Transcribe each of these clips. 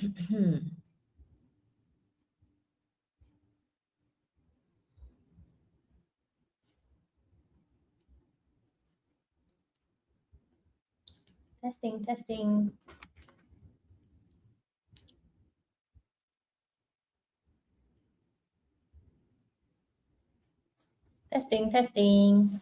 Testing, testing. Testing, testing.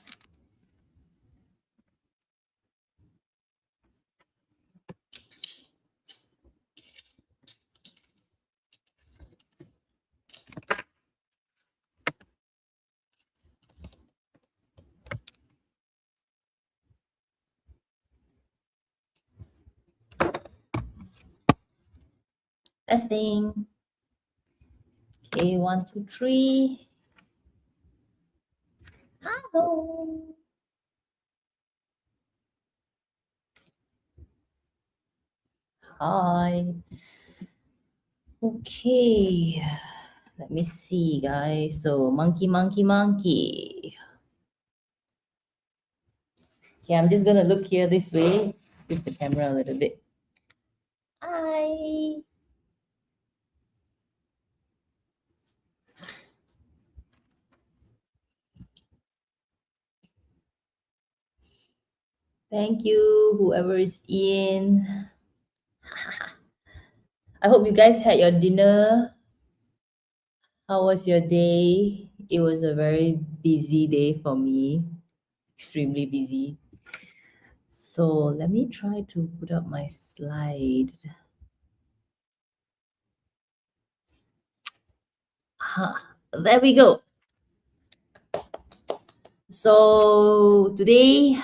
Testing. Okay, 1, 2, 3. Hello. Hi. Okay. Let me see, guys. So, monkey, monkey, monkey. Okay, I'm just gonna look here this way. Flip the camera a little bit. Hi. Thank you, whoever is in. I hope you guys had your dinner. How was your day? It was a very busy day for me, extremely busy. So let me try to put up my slide. There we go. So today,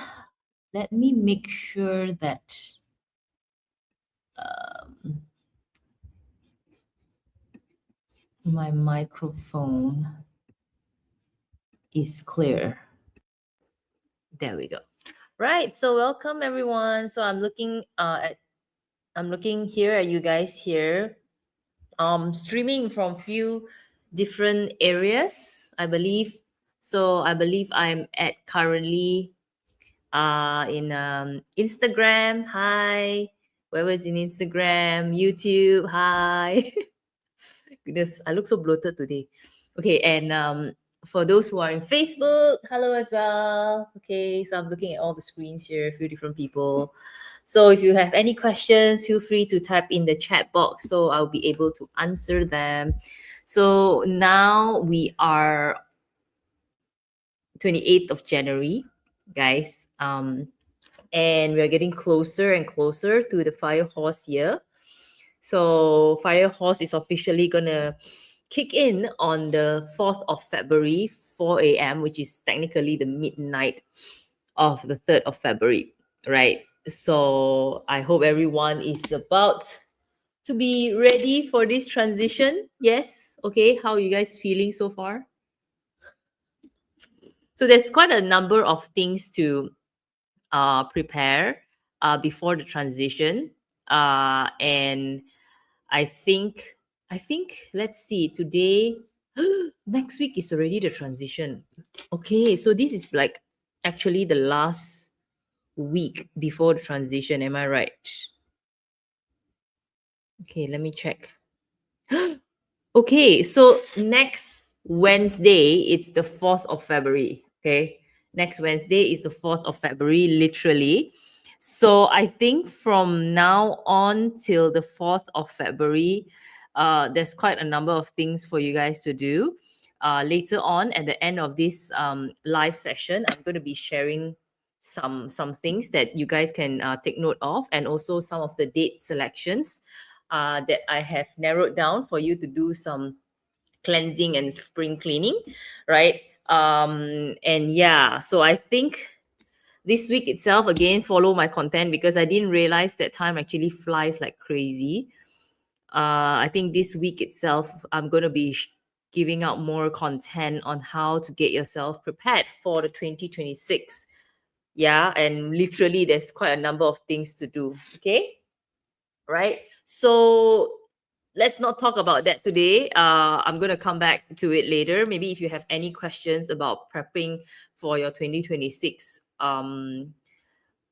let me make sure that my microphone is clear. There we go. Right. So welcome everyone. So I'm looking here at you guys here. Streaming from few different areas, I believe. So I believe I'm at currently in Instagram. Hi. Whoever's in Instagram, YouTube, hi. Goodness, I look so bloated today. Okay, and for those who are in Facebook, hello as well. Okay, so I'm looking at all the screens here, a few different people. So if you have any questions, feel free to type in the chat box so I'll be able to answer them. So now we are 28th of January, guys. And we're getting closer and closer to the Fire Horse year. So Fire Horse is officially gonna kick in on the 4th of February, 4 a.m., which is technically the midnight of the 3rd of February, right? So I hope everyone is about to be ready for this transition. Yes. Okay. How are you guys feeling so far? So there's quite a number of things to prepare before the transition. And I think let's see, today next week is already the transition. Okay, so this is like actually the last week before the transition. Am I right? Okay, let me check. Okay, so next Wednesday, it's the 4th of February. Okay, next Wednesday is the 4th of February, literally. So I think from now on till the 4th of February, there's quite a number of things for you guys to do. Later on, at the end of this live session, I'm going to be sharing some things that you guys can take note of, and also some of the date selections that I have narrowed down for you to do some cleansing and spring cleaning, right? And yeah, so I think this week itself, again, follow my content because I didn't realize that time actually flies like crazy. I think this week itself, I'm going to be giving out more content on how to get yourself prepared for the 2026. Yeah, and literally, there's quite a number of things to do. Okay, right? So let's not talk about that today. I'm going to come back to it later. Maybe if you have any questions about prepping for your 2026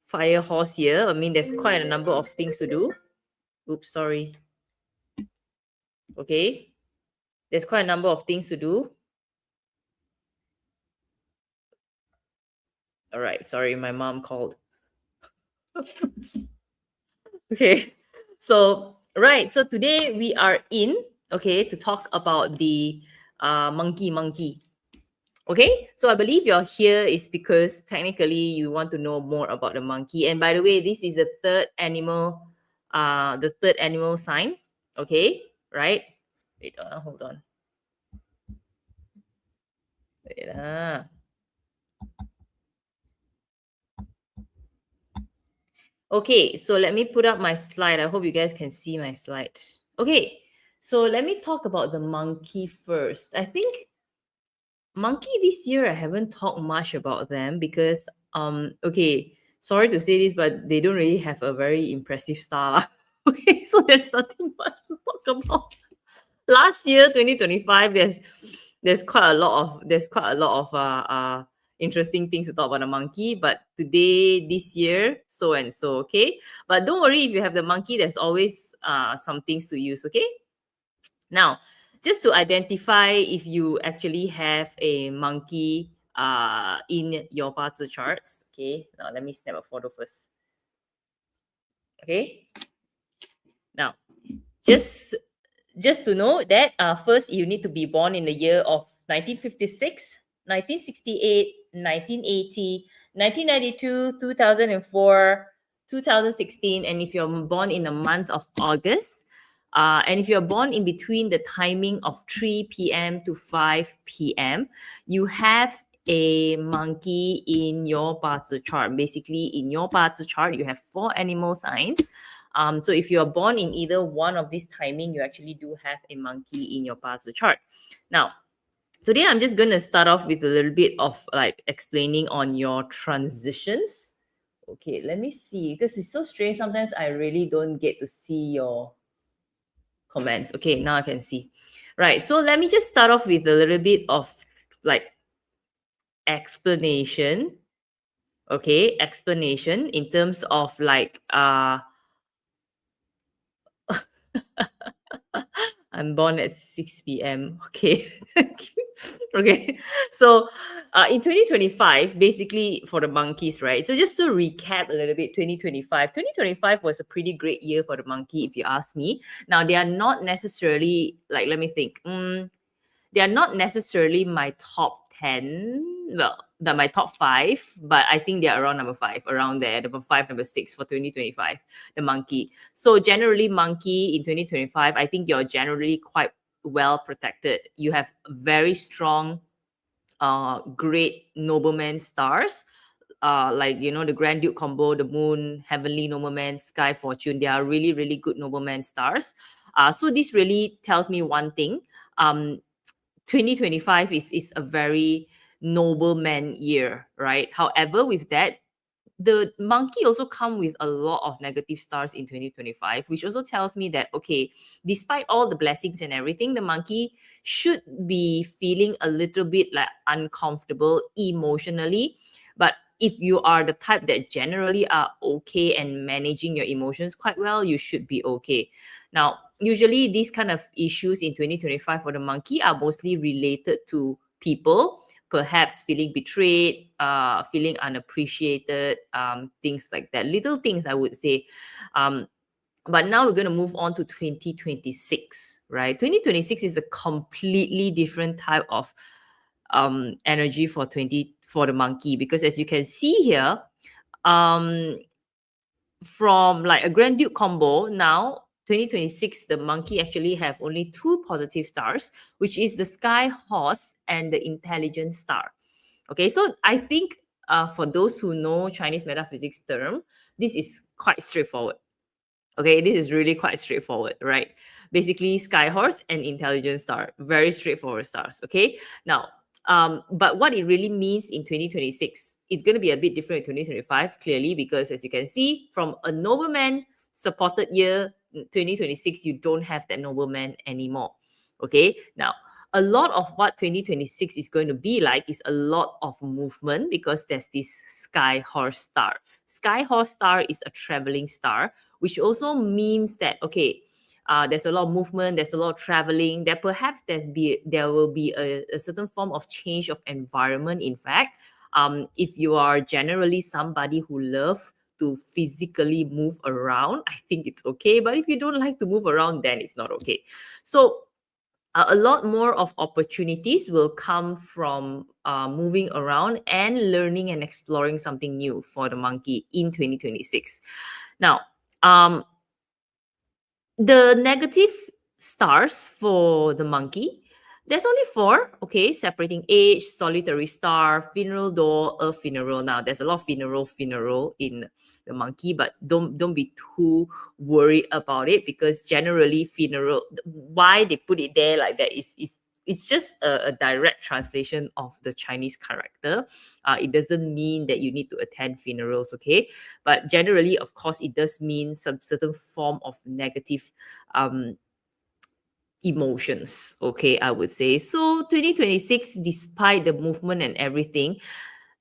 Fire Horse year, I mean, there's quite a number of things to do. Oops, sorry. Okay, there's quite a number of things to do. All right, sorry, my mom called. Okay, so right, so today we are in, okay, to talk about the monkey. Okay, so I believe you're here is because technically you want to know more about the monkey. And by the way, this is the third animal sign. Okay, right? Wait, hold on. Wait, Okay, so let me put up my slide. I hope you guys can see my slide. Okay, so let me talk about the monkey first. I think monkey this year I haven't talked much about them because okay, sorry to say this, but they don't really have a very impressive star lah. Okay, so there's nothing much to talk about. Last year 2025, there's quite a lot of interesting things to talk about the monkey, but today this year so and so. Okay, but don't worry, if you have the monkey, there's always some things to use. Okay, now, just to identify if you actually have a monkey in your parts charts. Okay, now let me snap a photo first. Okay, now just just to know that first you need to be born in the year of 1956, 1968, 1980, 1992, 2004, 2016, and if you're born in the month of August, and if you're born in between the timing of 3 p.m. to 5 p.m., you have a monkey in your parts chart. Basically, in your parts chart, you have 4 animal signs. So if you are born in either one of these timing, you actually do have a monkey in your parts chart. Now, today I'm just going to start off with a little bit of like explaining on your transitions. Okay, let me see, because it's so strange. Sometimes I really don't get to see your comments. Okay, now I can see. Right, so let me just start off with a little bit of like explanation. Okay, explanation in terms of like I'm born at 6 p.m. Okay. Thank you. Okay. So in 2025, basically for the monkeys, right? So just to recap a little bit, 2025 was a pretty great year for the monkey, if you ask me. Now, they are not necessarily, like, let me think. They are not necessarily my top 10. Well, they're my top five, but I think they're around number five, around there, number five, number six for 2025, the monkey. So generally, monkey in 2025, I think you're generally quite well protected. You have very strong, great nobleman stars. Like the Grand Duke combo, the Moon, Heavenly Nobleman, Sky Fortune. They are really, really good nobleman stars. So this really tells me one thing. 2025 is a very nobleman year, right? However, with that, the monkey also come with a lot of negative stars in 2025, which also tells me that okay, despite all the blessings and everything, the monkey should be feeling a little bit like uncomfortable emotionally. But if you are the type that generally are okay and managing your emotions quite well, you should be okay. Now, usually these kind of issues in 2025 for the monkey are mostly related to people perhaps feeling betrayed, feeling unappreciated, things like that. Little things, I would say. But now we're going to move on to 2026, right? 2026 is a completely different type of energy for the monkey, because as you can see here, um, from like a Grand Duke combo, now 2026, the monkey actually have only two positive stars, which is the Sky Horse and the Intelligence Star. Okay, so I think for those who know Chinese metaphysics term, this is quite straightforward. Okay, this is really quite straightforward, right? Basically, Sky Horse and Intelligence Star, very straightforward stars. Okay, now, but what it really means in 2026, it's going to be a bit different in 2025, clearly, because as you can see, from a nobleman supported year, 2026, you don't have that nobleman anymore. Okay, now, a lot of what 2026 is going to be like is a lot of movement because there's this Sky Horse star. Sky Horse star is a traveling star, which also means that, okay, there's a lot of movement, there's a lot of traveling, that perhaps there will be a certain form of change of environment. In fact, if you are generally somebody who love to physically move around, I think it's okay. But if you don't like to move around, then it's not okay. So a lot more of opportunities will come from moving around and learning and exploring something new for the monkey in 2026. Now, the negative stars for the monkey, there's only four, okay? Separating age, solitary star, funeral door, earth funeral. Now, there's a lot of funeral in the monkey, but don't be too worried about it, because generally funeral, why they put it there like that is it's just a direct translation of the Chinese character. It doesn't mean that you need to attend funerals, okay? But generally, of course, it does mean some certain form of negative um, emotions, okay, I would say. So 2026, despite the movement and everything,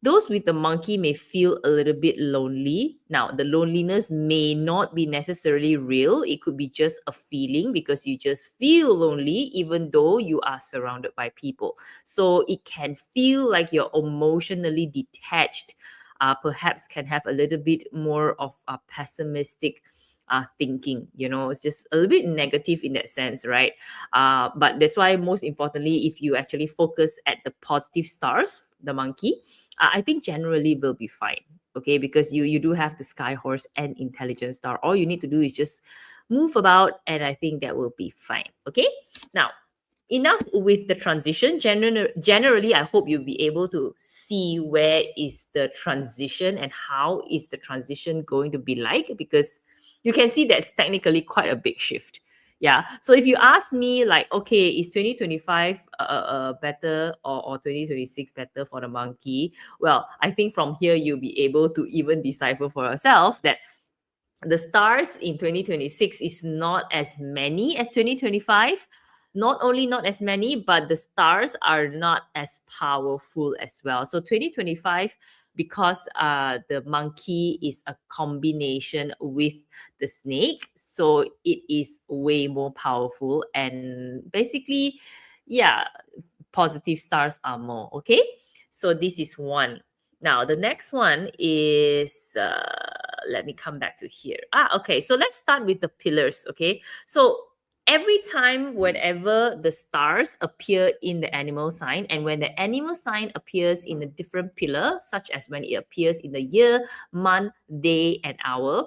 those with the monkey may feel a little bit lonely. Now, the loneliness may not be necessarily real. It could be just a feeling, because you just feel lonely even though you are surrounded by people. So it can feel like you're emotionally detached. Perhaps can have a little bit more of a pessimistic thinking. It's just a little bit negative in that sense, right? But that's why, most importantly, if you actually focus at the positive stars, the monkey, I think generally will be fine. Okay, because you do have the sky horse and intelligent star. All you need to do is just move about, and I think that will be fine. Okay, now enough with the transition. Generally, I hope you'll be able to see where is the transition and how is the transition going to be like, because you can see that's technically quite a big shift. Yeah. So if you ask me, like, okay, is 2025 better, or 2026 better for the monkey? Well, I think from here you'll be able to even decipher for yourself that the stars in 2026 is not as many as 2025. Not only not as many, but the stars are not as powerful as well. So 2025, because the monkey is a combination with the snake, so it is way more powerful, and basically, yeah, positive stars are more. Okay, so this is one. Now the next one is let me come back to here. Okay, so let's start with the pillars. Okay, so every time whenever the stars appear in the animal sign, and when the animal sign appears in a different pillar, such as when it appears in the year, month, day, and hour,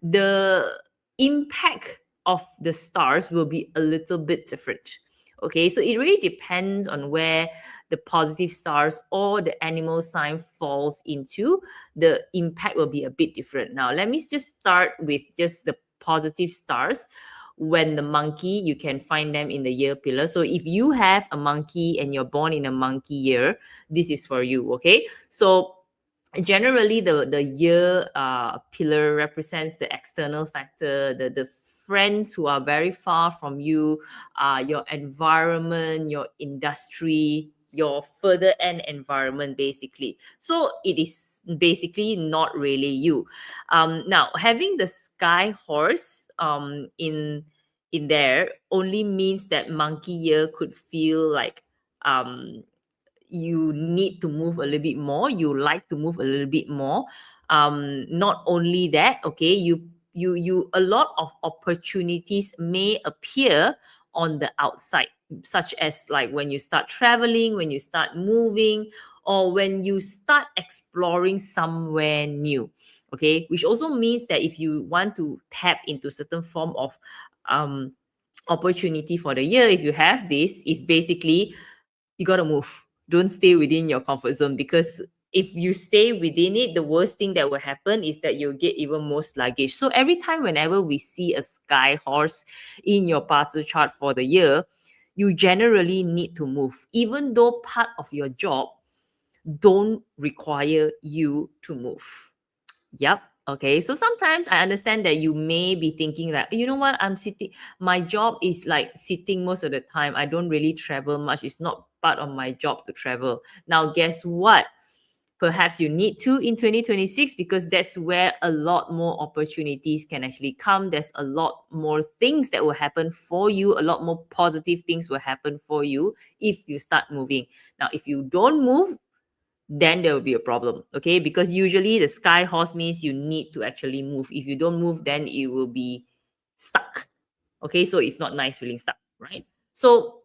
the impact of the stars will be a little bit different. Okay, so it really depends on where the positive stars or the animal sign falls into. The impact will be a bit different. Now, let me just start with just the positive stars. When the monkey, you can find them in the year pillar. So if you have a monkey and you're born in a monkey year, this is for you. Okay, so generally the year pillar represents the external factor, the friends who are very far from you, your environment, your industry, your further end environment, basically. So it is basically not really you. Now, having the sky horse in there only means that monkey year could feel like you need to move a little bit more, you like to move a little bit more. Not only that, okay, you a lot of opportunities may appear on the outside, such as like when you start traveling, when you start moving, or when you start exploring somewhere new. Okay, which also means that if you want to tap into certain form of um opportunity for the year, if you have this, is basically you got to move. Don't stay within your comfort zone, because if you stay within it, the worst thing that will happen is that you'll get even more sluggish. So every time whenever we see a sky horse in your parts chart for the year, you generally need to move, even though part of your job don't require you to move. Yep. Okay. So sometimes I understand that you may be thinking like, you know what, I'm sitting, my job is like sitting most of the time. I don't really travel much. It's not part of my job to travel. Now, guess what? Perhaps you need to in 2026 because that's where a lot more opportunities can actually come. There's a lot more things that will happen for you, a lot more positive things will happen for you if you start moving. Now, if you don't move, then there will be a problem, okay? Because usually the sky horse means you need to actually move. If you don't move, then it will be stuck, okay? So it's not nice feeling stuck, right? So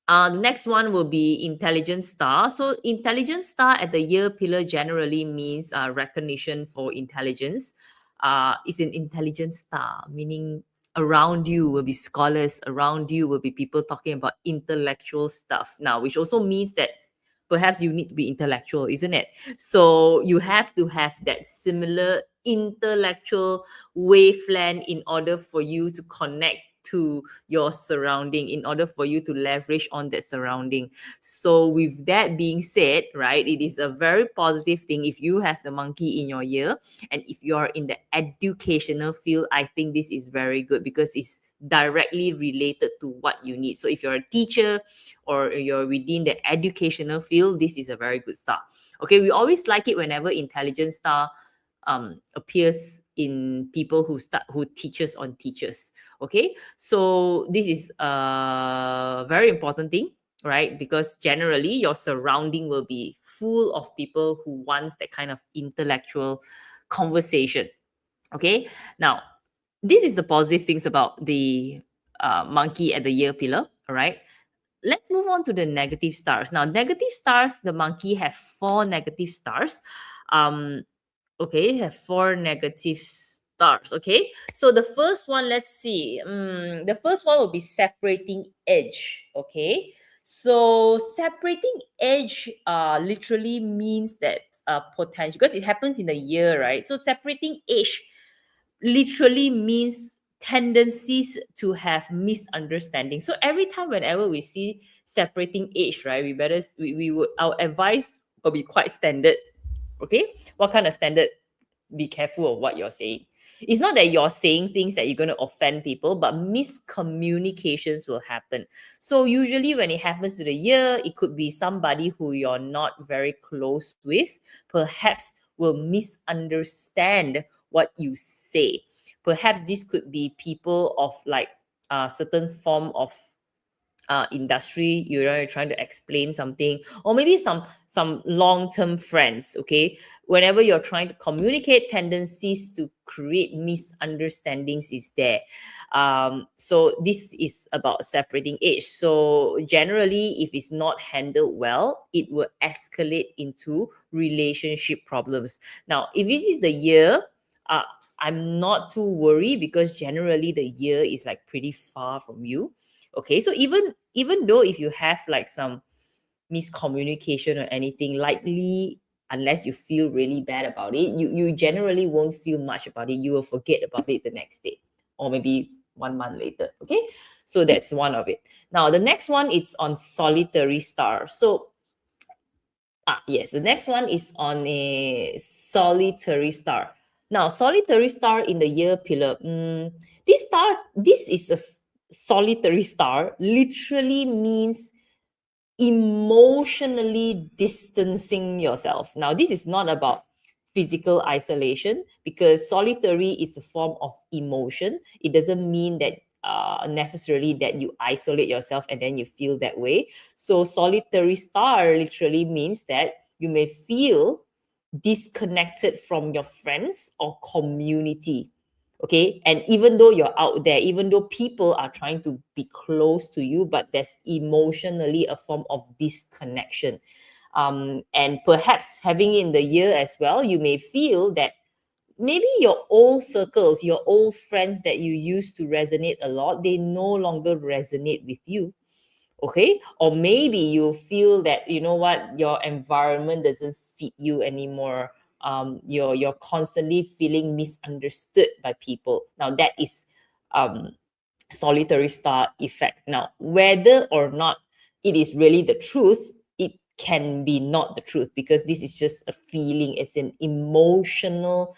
the next one will be intelligence star. So intelligence star at the year pillar generally means recognition for intelligence. It's an intelligence star, meaning around you will be scholars, around you will be people talking about intellectual stuff now, which also means that perhaps you need to be intellectual, isn't it? So you have to have that similar intellectual wavelength in order for you to connect to your surrounding, in order for you to leverage on that surrounding. So with that being said, right, it is a very positive thing if you have the monkey in your year, and if you are in the educational field, I think this is very good because it's directly related to what you need. So if you're a teacher or you're within the educational field, this is a very good start. Okay, we always like it whenever intelligence star appears in people who teaches on teachers. Okay, so this is a very important thing, right? Because generally your surrounding will be full of people who wants that kind of intellectual conversation. Okay, now this is the positive things about the monkey at the year pillar. All right, let's move on to the negative stars. Now, negative stars, the monkey have 4 negative stars. Um, okay, have 4 negative stars. Okay, so the first one, let's see. The first one will be separating edge. Okay, so separating edge literally means that potential, because it happens in the year, right? So separating edge literally means tendencies to have misunderstanding. So every time whenever we see separating age, right, we would, our advice will be quite standard. Okay, what kind of standard? Be careful of what you're saying. It's not that you're saying things that you're going to offend people, but miscommunications will happen. So usually when it happens to the year, it could be somebody who you're not very close with, perhaps will misunderstand what you say. Perhaps this could be people of like a certain form of industry, you know, you're trying to explain something, or maybe some long-term friends. Okay, whenever you're trying to communicate, tendencies to create misunderstandings is there. So this is about separating age. So generally, if it's not handled well, it will escalate into relationship problems. Now, if this is the year, uh, I'm not too worried because generally the year is like pretty far from you. Okay, so even though if you have like some miscommunication or anything, likely, unless you feel really bad about it, you generally won't feel much about it. You will forget about it the next day, or maybe 1 month later. Okay, so that's one of it. Now the next one, it's on solitary star. So yes, the next one is on a solitary star. Now, solitary star in the year pillar. This is a solitary star. Literally means emotionally distancing yourself. Now, this is not about physical isolation because solitary is a form of emotion. It doesn't mean that necessarily that you isolate yourself and then you feel that way. So, solitary star literally means that you may feel disconnected from your friends or community. Okay, and even though you're out there, even though people are trying to be close to you, but there's emotionally a form of disconnection. And perhaps having in the year as well, you may feel that maybe your old circles, your old friends that you used to resonate a lot, they no longer resonate with you. Okay, or maybe you feel that, you know what, your environment doesn't fit you anymore. You're constantly feeling misunderstood by people. Now that is um solitary star effect. Now, whether or not it is really the truth, it can be not the truth because this is just a feeling. It's an emotional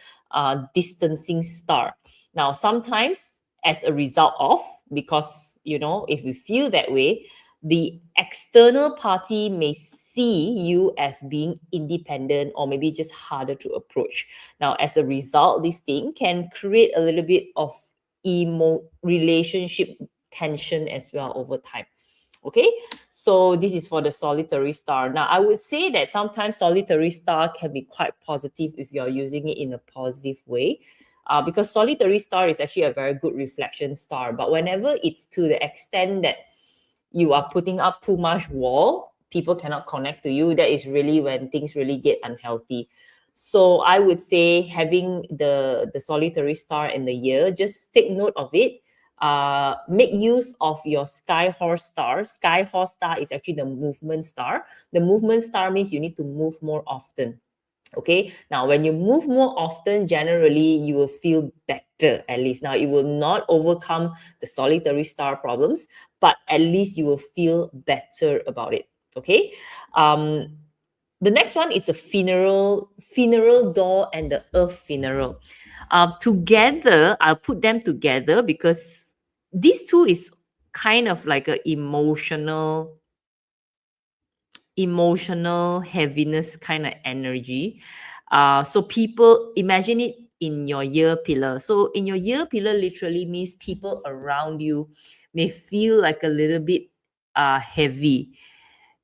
distancing star. Now, sometimes as a result of, because, you know, if we feel that way, the external party may see you as being independent or maybe just harder to approach. Now, as a result, this thing can create a little bit of relationship tension as well over time. Okay, so this is for the solitary star. Now, I would say that sometimes solitary star can be quite positive if you're using it in a positive way. Because solitary star is actually a very good reflection star. But whenever it's to the extent that you are putting up too much wall, people cannot connect to you, that is really when things really get unhealthy. So I would say having the solitary star in the year, just take note of it. Make use of your sky horse star. Sky horse star is actually the movement star. The movement star means you need to move more often. Okay, now when you move more often, generally you will feel better. At least now it will not overcome the solitary star problems, but at least you will feel better about it. Okay, um the next one is a funeral door and the earth funeral. Together, I'll put them together because these two is kind of like a emotional heaviness kind of energy. So people imagine it in your year pillar. So in your year pillar literally means people around you may feel like a little bit heavy,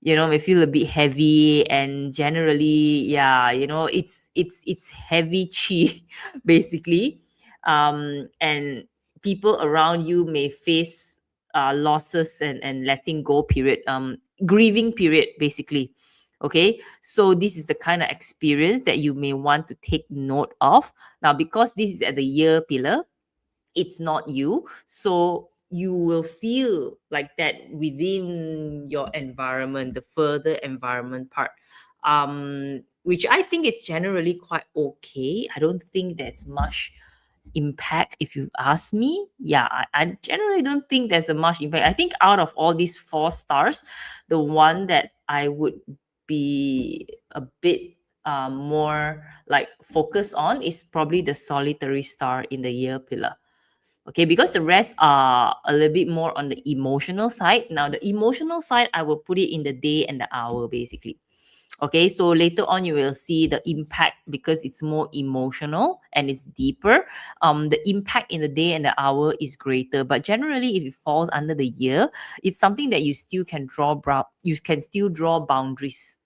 may feel a bit heavy, and generally, yeah, it's heavy chi basically. And people around you may face losses and letting go period, grieving period basically. Okay, so this is the kind of experience that you may want to take note of. Now, because this is at the year pillar, it's not you, so you will feel like that within your environment, the further environment part, which I think it's generally quite okay. I don't think there's much impact if you ask me. Yeah, I generally don't think there's a much impact. I think out of all these four stars, the one that I would be a bit more like focused on is probably the solitary star in the year pillar. Okay, because the rest are a little bit more on the emotional side. Now, the emotional side, I will put it in the day and the hour basically. Okay, so later on you will see the impact because it's more emotional and it's deeper. The impact in the day and the hour is greater, but generally if it falls under the year, it's something that you still can you can still draw boundaries.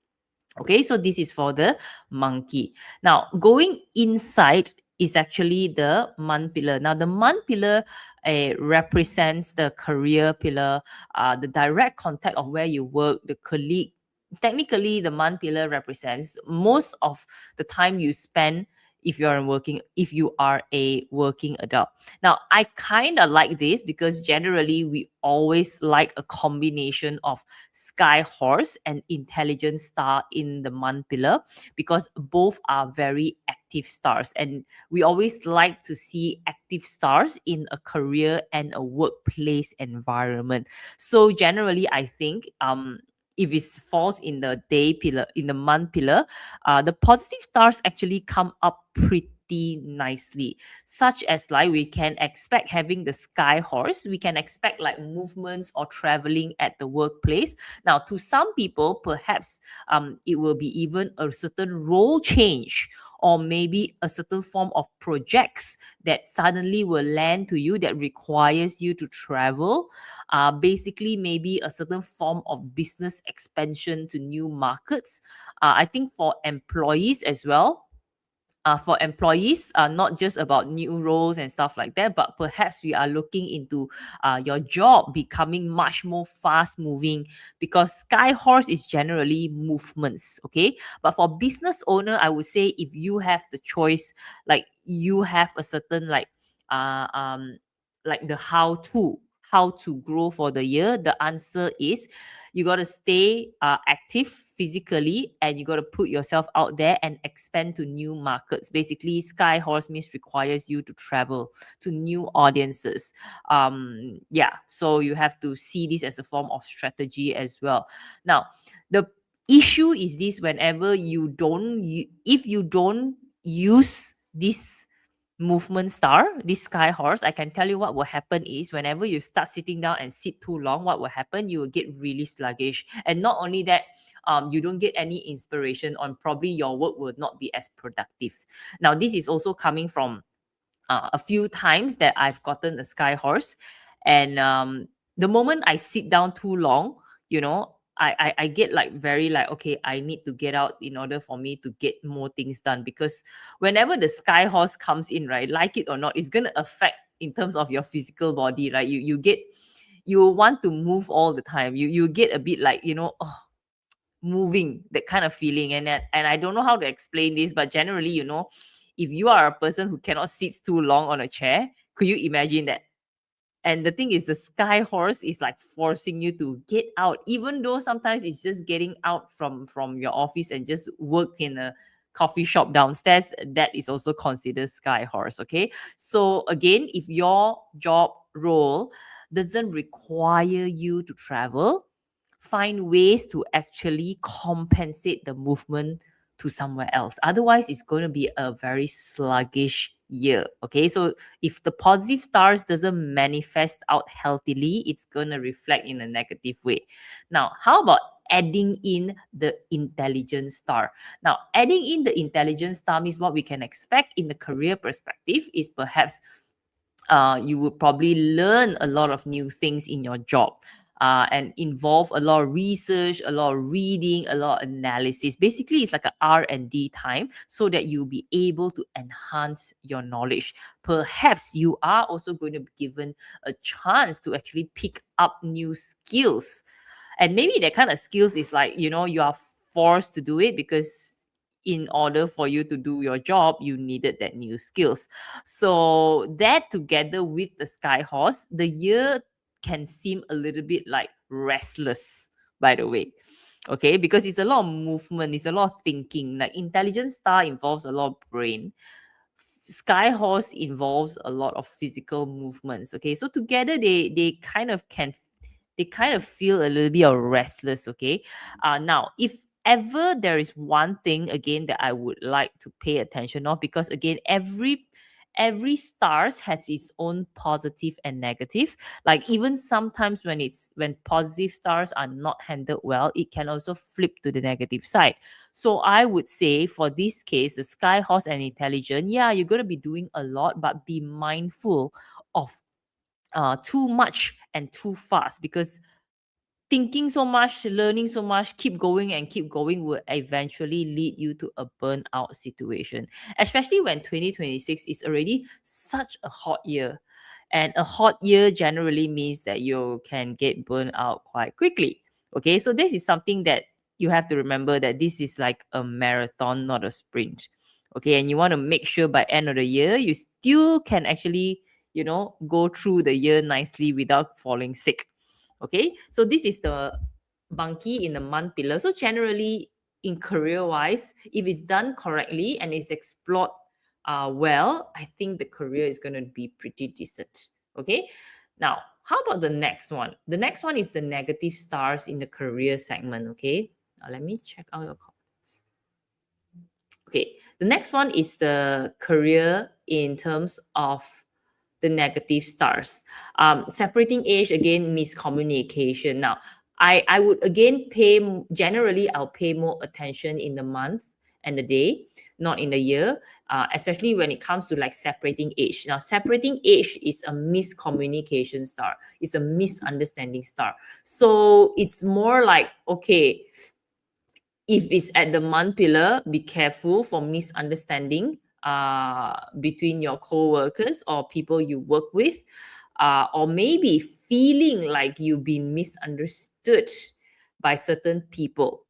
Okay, so this is for the monkey. Now, going inside is actually the month pillar. Now, the month pillar represents the career pillar, the direct contact of where you work, the colleague. Technically, the month pillar represents most of the time you spend if you are a working adult. Now, I kind of like this because generally we always like a combination of sky horse and intelligent star in the month pillar because both are very active stars, and we always like to see active stars in a career and a workplace environment. So generally I think if it falls in the day pillar, in the month pillar, the positive stars actually come up pretty nicely, such as like we can expect having the sky horse, we can expect like movements or traveling at the workplace. Now, to some people, perhaps it will be even a certain role change or maybe a certain form of projects that suddenly will land to you that requires you to travel. Basically, maybe a certain form of business expansion to new markets. I think for employees as well, not just about new roles and stuff like that, but perhaps we are looking into your job becoming much more fast moving because sky horse is generally movements. Okay, but for business owner, I would say if you have the choice, like you have a certain uh, um like the how to grow for the year, the answer is you got to stay active physically and you got to put yourself out there and expand to new markets. Basically, sky horse means requires you to travel to new audiences. Yeah, so you have to see this as a form of strategy as well. Now, the issue is this: whenever if you don't use this movement star, this sky horse, I can tell you what will happen is whenever you start sitting down and sit too long, what will happen? You will get really sluggish. And not only that, you don't get any inspiration on probably your work will not be as productive. Now, this is also coming from a few times that I've gotten a sky horse. And the moment I sit down too long, you know, I get like very like, okay, I need to get out in order for me to get more things done. Because whenever the sky horse comes in, right, like it or not, it's going to affect in terms of your physical body, right? You want to move all the time. You get a bit like, oh, moving, that kind of feeling. And I don't know how to explain this, but generally, if you are a person who cannot sit too long on a chair, could you imagine that? And the thing is, the sky horse is like forcing you to get out, even though sometimes it's just getting out from your office and just work in a coffee shop downstairs. That is also considered sky horse. Okay, so again, if your job role doesn't require you to travel, find ways to actually compensate the movement to somewhere else. Otherwise, it's going to be a very sluggish year. Okay, so if the positive stars doesn't manifest out healthily, it's going to reflect in a negative way. Now, how about adding in the intelligent star? Now, adding in the intelligent star means what we can expect in the career perspective is perhaps you will probably learn a lot of new things in your job, and involve a lot of research, a lot of reading, a lot of analysis. Basically, it's like an R&D time so that you'll be able to enhance your knowledge. Perhaps you are also going to be given a chance to actually pick up new skills. And maybe that kind of skills is like, you are forced to do it because in order for you to do your job, you needed that new skills. So that together with the sky horse, the year can seem a little bit like restless, by the way. Okay, because it's a lot of movement, it's a lot of thinking. Like intelligent star involves a lot of brain. Sky horse involves a lot of physical movements. Okay, so together they kind of feel a little bit of restless. Okay, now if ever there is one thing again that I would like to pay attention of, because again every stars has its own positive and negative. Like even sometimes when positive stars are not handled well, it can also flip to the negative side. So I would say for this case, the sky horse and intelligent, yeah, you're going to be doing a lot, but be mindful of too much and too fast, because thinking so much, learning so much, keep going will eventually lead you to a burnout situation. Especially when 2026 is already such a hot year. And a hot year generally means that you can get burned out quite quickly. Okay, so this is something that you have to remember, that this is like a marathon, not a sprint. Okay, and you want to make sure by end of the year, you still can actually, go through the year nicely without falling sick. Okay, so this is the monkey in the month pillar. So generally in career wise, if it's done correctly and it's explored well, I think the career is going to be pretty decent. Okay, now how about the next one? The next one is the negative stars in the career segment. Okay, now let me check out your comments. Okay, the next one is the career in terms of the negative stars. Separating age, again, miscommunication. Now, I would again generally, I'll pay more attention in the month and the day, not in the year, especially when it comes to like separating age. Now, separating age is a miscommunication star, it's a misunderstanding star. So it's more like, okay, if it's at the month pillar, be careful for misunderstanding between your co-workers or people you work with, or maybe feeling like you've been misunderstood by certain people,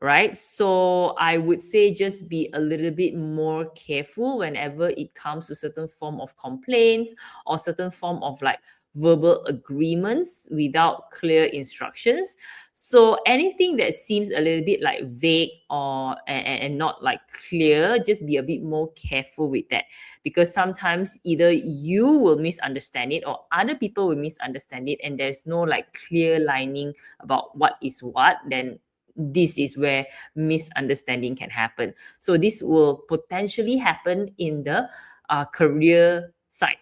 right? So I would say just be a little bit more careful whenever it comes to certain form of complaints or certain form of like verbal agreements without clear instructions. So anything that seems a little bit like vague or and not like clear, just be a bit more careful with that, because sometimes either you will misunderstand it or other people will misunderstand it, and there's no like clear lining about what is what. Then this is where misunderstanding can happen. So this will potentially happen in the career side.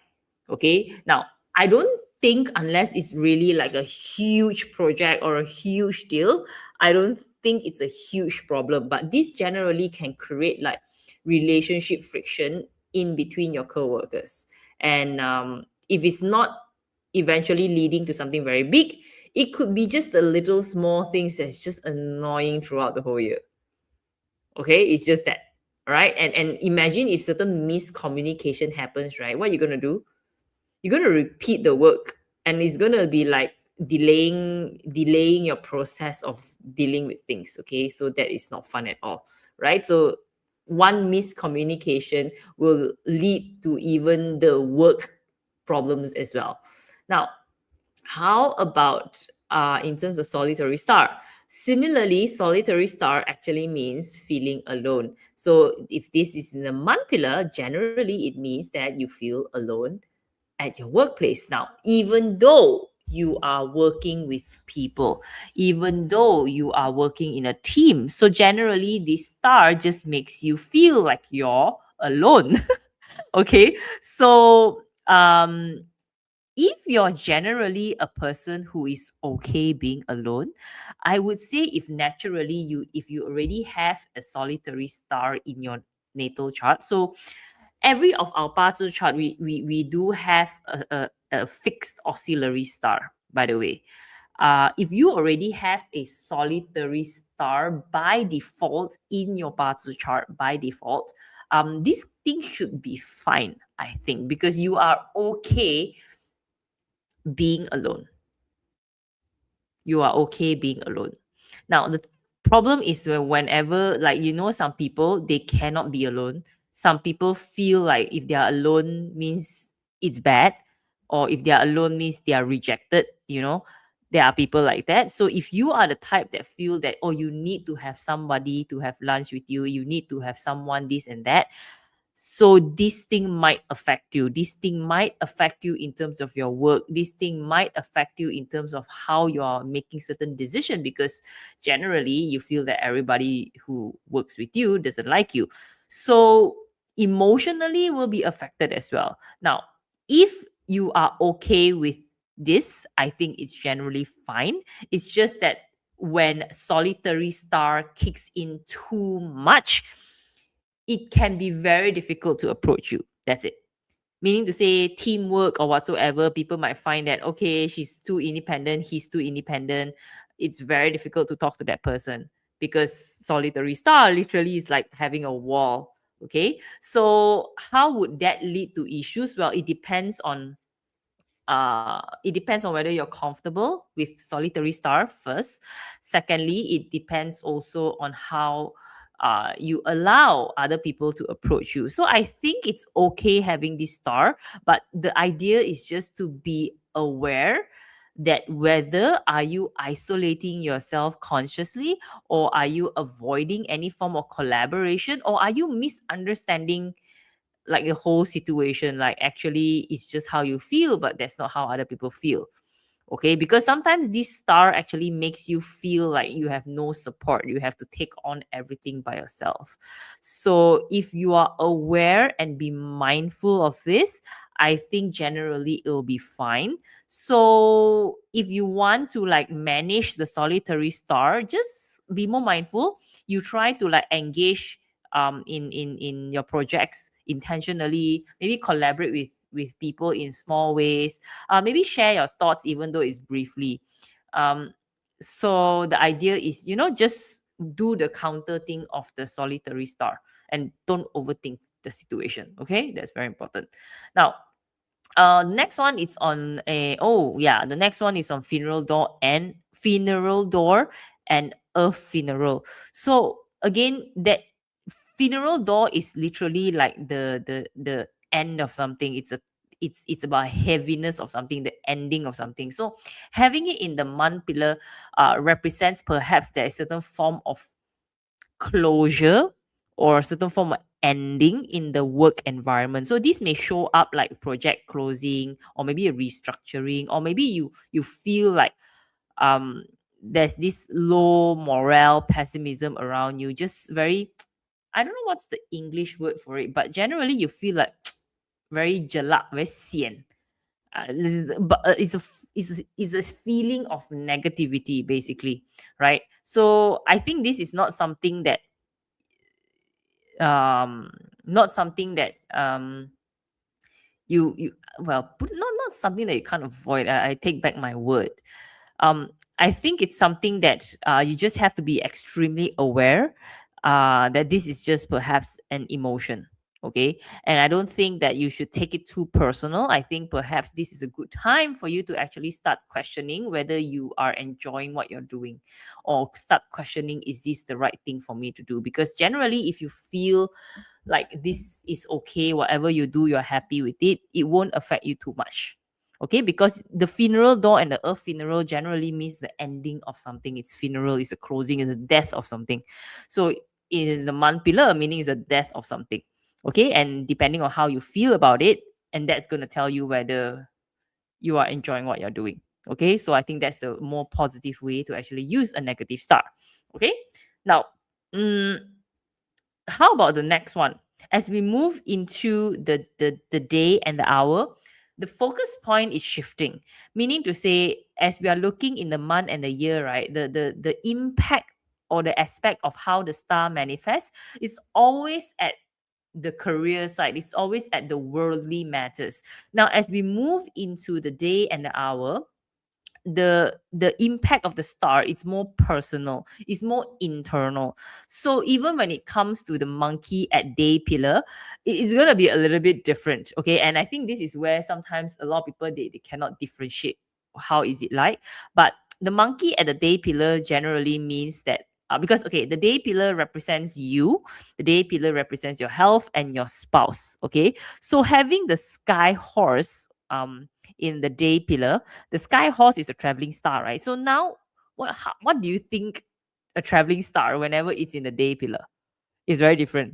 Okay, now I don't think, unless it's really like a huge project or a huge deal, I don't think it's a huge problem. But this generally can create like relationship friction in between your co-workers. And if it's not eventually leading to something very big, it could be just the little small things that's just annoying throughout the whole year. Okay, it's just that. All right, and imagine if certain miscommunication happens, right? What are you gonna do? You're going to repeat the work, and it's going to be like delaying your process of dealing with things. Okay, so that is not fun at all, right? So one miscommunication will lead to even the work problems as well. Now, how about in terms of solitary star? Similarly, solitary star actually means feeling alone. So if this is in the month pillar, generally it means that you feel alone at your workplace. Now, even though you are working with people, even though you are working in a team, so generally this star just makes you feel like you're alone. Okay, so if you're generally a person who is okay being alone, I would say if you already have a solitary star in your natal chart, so every of our parts chart, we do have a fixed auxiliary star, by the way. If you already have a solitary star by default in your parts chart by default, this thing should be fine, I think, because you are okay being alone. You are okay being alone. Now, the problem is whenever, like, some people, they cannot be alone. Some people feel like if they are alone means it's bad, or if they are alone means they are rejected. There are people like that. So if you are the type that feel that, oh, you need to have somebody to have lunch with you, you need to have someone this and that, so this thing might affect you. This thing might affect you in terms of your work. This thing might affect you in terms of how you are making certain decision, because generally you feel that everybody who works with you doesn't like you. So emotionally will be affected as well. Now, if you are okay with this, I think it's generally fine. It's just that when solitary star kicks in too much, it can be very difficult to approach you. That's it. Meaning to say, teamwork or whatsoever, people might find that, okay, she's too independent, he's too independent. It's very difficult to talk to that person, because solitary star literally is like having a wall. Okay. So, how would that lead to issues? Well, it depends on whether you're comfortable with solitary star first. Secondly, it depends also on how you allow other people to approach you. So I think it's okay having this star, but the idea is just to be aware that whether are you isolating yourself consciously, or are you avoiding any form of collaboration, or are you misunderstanding like the whole situation, like actually it's just how you feel, but that's not how other people feel. Okay, because sometimes this star actually makes you feel like you have no support, you have to take on everything by yourself. So if you are aware and be mindful of this, I think generally it'll be fine. So if you want to like manage the solitary star, just be more mindful. You try to like engage in your projects intentionally, maybe collaborate with people in small ways, maybe share your thoughts even though it's briefly. So the idea is, just do the counter thing of the solitary star, and don't overthink the situation. Okay, that's very important. Now, next one is on a oh yeah, the next one is on funeral door and a funeral. So again, that funeral door is literally like the end of something. It's about heaviness of something, the ending of something. So having it in the month pillar represents perhaps there is certain form of closure or a certain form of ending in the work environment. So this may show up like project closing, or maybe a restructuring, or maybe you feel like um there's this low morale, pessimism around you, just very I don't know what's the English word for it, but generally you feel like very jelak, very sian. But it's a feeling of negativity, basically, right? So I think this is not something that um not something that you well not something that you can't avoid. I take back my word. um I think it's something that you just have to be extremely aware that this is just perhaps an emotion. Okay, and I don't think that you should take it too personal. I think perhaps this is a good time for you to actually start questioning whether you are enjoying what you're doing, or start questioning, is this the right thing for me to do? Because generally, if you feel like this is okay, whatever you do, you're happy with it, it won't affect you too much. Okay, because the funeral door and the earth funeral generally means the ending of something. It's funeral, it's a closing, it's a death of something. So it is the month pillar, meaning it's a death of something. Okay, and depending on how you feel about it, and that's going to tell you whether you are enjoying what you're doing. Okay, so I think that's the more positive way to actually use a negative star. Okay, now, mm, how about the next one? As we move into the day and the hour, the focus point is shifting, meaning to say, as we are looking in the month and the year, right, the impact or the aspect of how the star manifests is always at the career side. It's always at the worldly matters. Now, as we move into the day and the hour, the impact of the star, it's more personal, it's more internal. So even when it comes to the monkey at day pillar, it's going to be a little bit different. Okay, and I think this is where sometimes a lot of people, they cannot differentiate how is it like. But the monkey at the day pillar generally means that because okay, the day pillar represents you, the day pillar represents your health and your spouse. Okay, so having the sky horse in the day pillar, the sky horse is a traveling star, right? So now, what do you think a traveling star whenever it's in the day pillar? Is very different.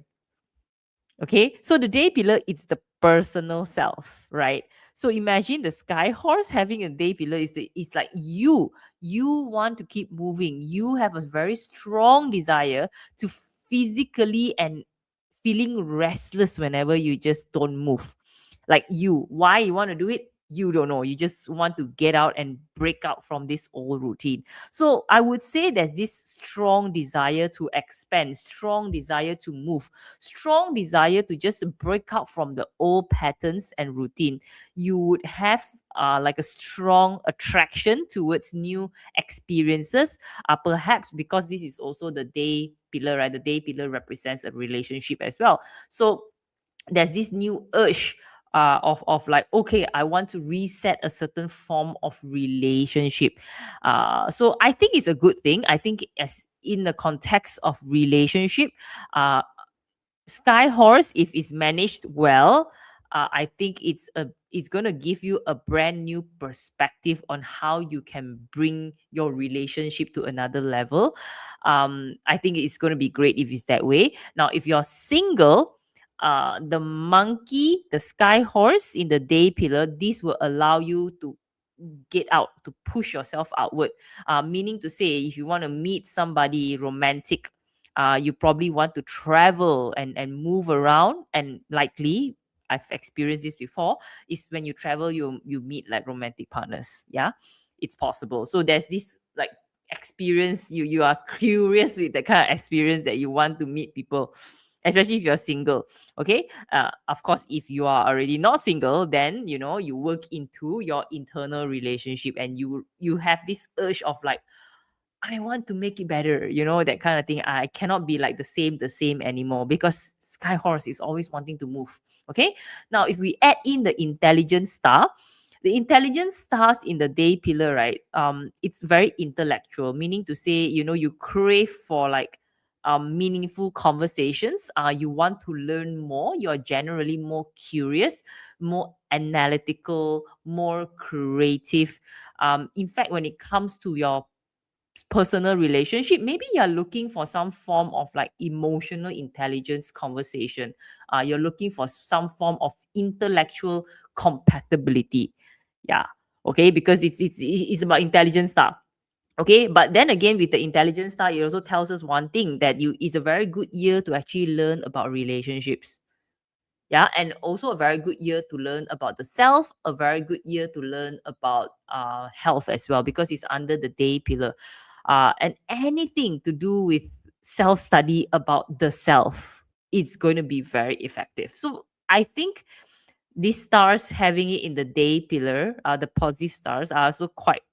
Okay, so the day pillar, it's the personal self, right? So imagine the sky horse having a day pillar is like you want to keep moving. You have a very strong desire to physically and feeling restless whenever you just don't move. Like you, why you want to do it? You don't know. You just want to get out and break out from this old routine. So I would say there's this strong desire to expand, strong desire to move, strong desire to just break out from the old patterns and routine. You would have like a strong attraction towards new experiences, perhaps because this is also the day pillar, right? The day pillar represents a relationship as well. So there's this new urge of like, okay, I want to reset a certain form of relationship. So I think it's a good thing. I think as in the context of relationship, uh, Sky Horse, if it's managed well, I think it's gonna give you a brand new perspective on how you can bring your relationship to another level. I think it's gonna be great if it's that way. Now, if you're single, the monkey, the Sky Horse in the day pillar, this will allow you to get out, to push yourself outward. Meaning to say, if you want to meet somebody romantic, you probably want to travel and move around, and likely I've experienced this before, is when you travel, you meet like romantic partners. Yeah, it's possible. So there's this like experience, you are curious with the kind of experience that you want to meet people, especially if you're single. Okay, of course, if you are already not single, then you know you work into your internal relationship, and you have this urge of like, I want to make it better, that kind of thing. I cannot be like the same anymore, because Sky Horse is always wanting to move. Okay. Now, if we add in the intelligence stars in the day pillar, right? It's very intellectual, meaning to say, you crave for like meaningful conversations. You want to learn more. You're generally more curious, more analytical, more creative. In fact, when it comes to your personal relationship, maybe you're looking for some form of like emotional intelligence conversation. You're looking for some form of intellectual compatibility. Yeah. Okay, because it's about intelligence stuff. Okay, but then again, with the intelligence star, it also tells us one thing, that it's a very good year to actually learn about relationships. Yeah, and also a very good year to learn about the self, a very good year to learn about health as well, because it's under the day pillar. And anything to do with self study about the self, it's going to be very effective. So I think these stars having it in the day pillar, the positive stars, are also quite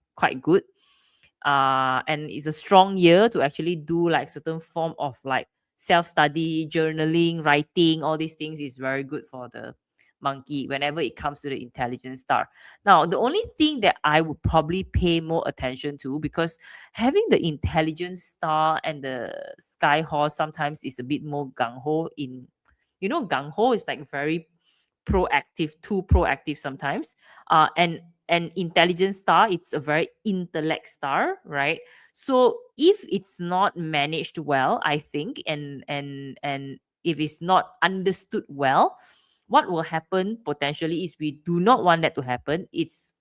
good. And it's a strong year to actually do like certain form of like self study, journaling, writing. All these things is very good for the monkey whenever it comes to the intelligence star. Now, the only thing that I would probably pay more attention to, because having the intelligence star and the sky horse sometimes is a bit more gung ho in, gung ho is like very proactive, too proactive sometimes. And intelligence star, it's a very intellect star, right? So if it's not managed well, I think, and if it's not understood well, what will happen potentially is, we do not want that to happen. It's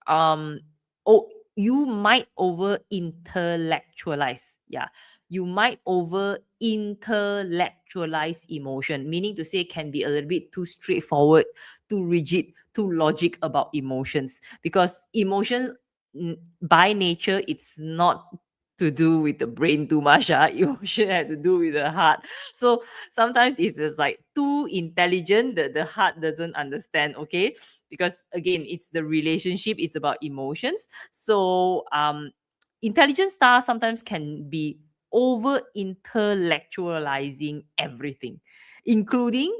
um oh, you might over intellectualize. Yeah, you might over intellectualize emotion, meaning to say, can be a little bit too straightforward, too rigid, too logic about emotions, because emotions, by nature, it's not to do with the brain too much. Emotion have to do with the heart. So sometimes if it's like too intelligent, the heart doesn't understand. Okay, because again, it's the relationship, it's about emotions. So intelligent star sometimes can be over intellectualizing everything, including